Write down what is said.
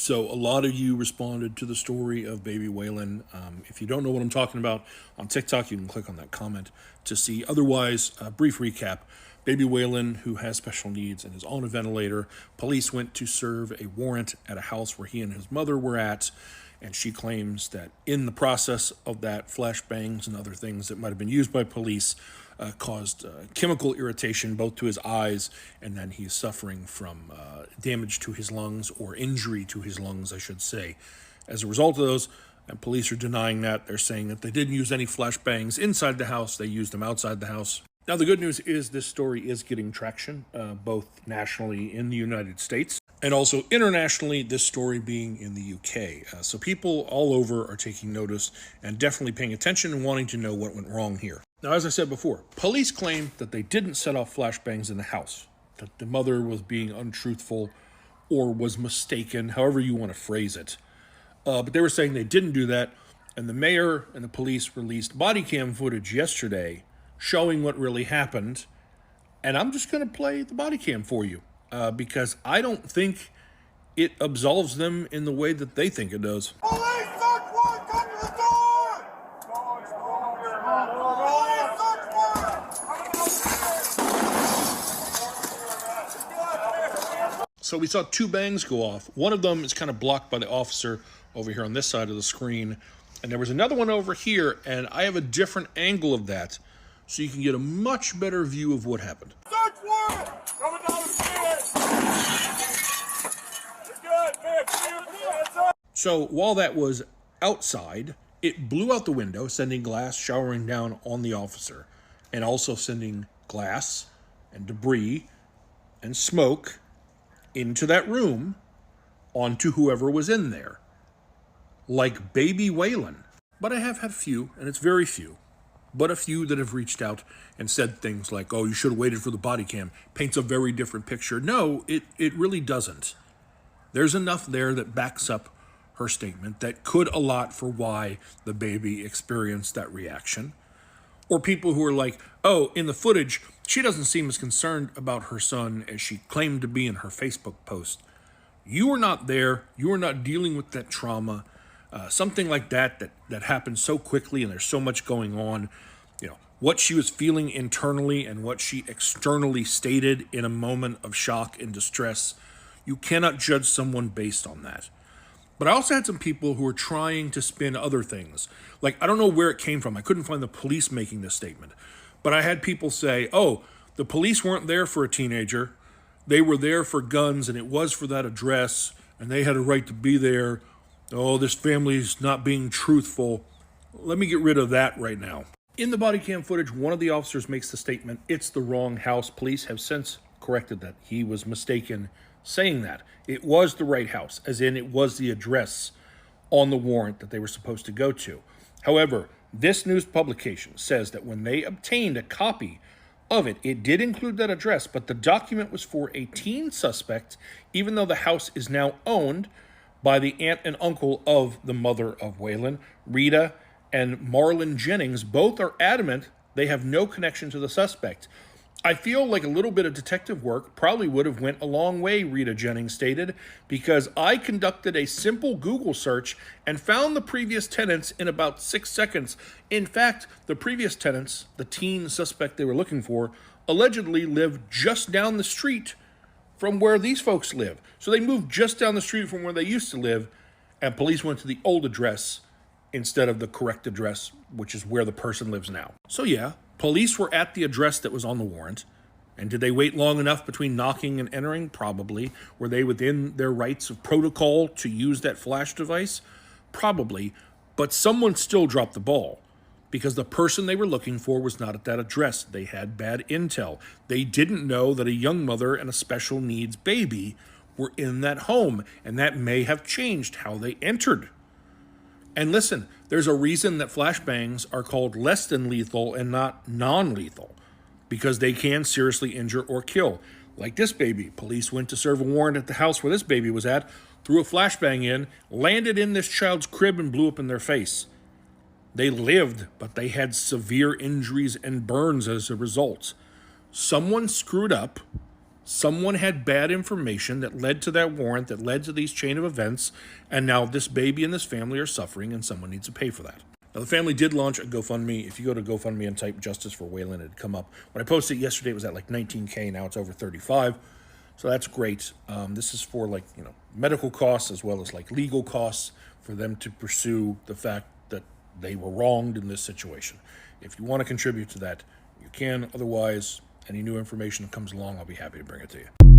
So a lot of you responded to the story of baby Waylon. If you don't know what I'm talking about on TikTok, you can click on that comment to see. Otherwise, a brief recap. Baby Waylon, who has special needs and is on a ventilator, police went to serve a warrant at a house where he and his mother were at, and she claims that in the process of that, flashbangs and other things that might have been used by police caused chemical irritation both to his eyes, and then he's suffering from damage to his lungs, or injury to his lungs, I should say, as a result of those. And police are denying that. They're saying that they didn't use any flashbangs inside the house, they used them outside the house. Now, the good news is this story is getting traction, both nationally in the United States and also internationally, this story being in the UK. So people all over are taking notice and definitely paying attention and wanting to know what went wrong here. Now, as I said before, police claim that they didn't set off flashbangs in the house, that the mother was being untruthful or was mistaken, however you want to phrase it. But they were saying they didn't do that, and the mayor and the police released body cam footage yesterday showing what really happened. And I'm just going to play the body cam for you because I don't think it absolves them in the way that they think it does. Police search warrant, come to the door! Police search warrant! So we saw two bangs go off. One of them is kind of blocked by the officer over here on this side of the screen. And there was another one over here, and I have a different angle of that so you can get a much better view of what happened. Search warrant! Coming down the stairs! You're good, man. So while that was outside, it blew out the window, sending glass showering down on the officer, and also sending glass and debris and smoke into that room onto whoever was in there, like baby Waylon. But I have had few, and it's very few, but a few that have reached out and said things like, oh, you should have waited for the body cam. Paints a very different picture. No, it really doesn't. There's enough there that backs up her statement that could allot for why the baby experienced that reaction. Or people who are like, oh, in the footage, she doesn't seem as concerned about her son as she claimed to be in her Facebook post. You were not there. You were not dealing with that trauma. Something like that happens so quickly and there's so much going on. You know, what she was feeling internally and what she externally stated in a moment of shock and distress, you cannot judge someone based on that. But I also had some people who were trying to spin other things. Like, I don't know where it came from. I couldn't find the police making this statement. But I had people say, oh, the police weren't there for a teenager. They were there for guns, and it was for that address, and they had a right to be there. Oh, this family's not being truthful. Let me get rid of that right now. In the body cam footage, one of the officers makes the statement, it's the wrong house. Police have since corrected that. He was mistaken saying that. It was the right house, as in it was the address on the warrant that they were supposed to go to. However, this news publication says that when they obtained a copy of it, it did include that address, but the document was for a teen suspect, even though the house is now owned by the aunt and uncle of the mother of Waylon. Rita and Marlon Jennings both are adamant they have no connection to the suspect. I feel like a little bit of detective work probably would have went a long way, Rita Jennings stated, because I conducted a simple Google search and found the previous tenants in about 6 seconds. In fact, the previous tenants, the teen suspect they were looking for, allegedly lived just down the street from where these folks live. So they moved just down the street from where they used to live, and police went to the old address instead of the correct address, which is where the person lives now. So yeah, police were at the address that was on the warrant. And did they wait long enough between knocking and entering? Probably. Were they within their rights of protocol to use that flash device? Probably. But someone still dropped the ball, because the person they were looking for was not at that address. They had bad intel. They didn't know that a young mother and a special needs baby were in that home, and that may have changed how they entered. And listen, there's a reason that flashbangs are called less than lethal and not non-lethal, because they can seriously injure or kill. Like this baby, police went to serve a warrant at the house where this baby was at, threw a flashbang in, landed in this child's crib and blew up in their face. They lived, but they had severe injuries and burns as a result. Someone screwed up, Someone had bad information that led to that warrant, that led to these chain of events, and now this baby and this family are suffering, and someone needs to pay for that. Now, the family did launch a GoFundMe. If you go to GoFundMe and type Justice for Waylon, it'd come up. When I posted it yesterday, it was at like 19K. Now it's over 35. So that's great. This is for medical costs as well as like legal costs for them to pursue the fact that they were wronged in this situation. If you want to contribute to that, you can. Otherwise, any new information that comes along, I'll be happy to bring it to you.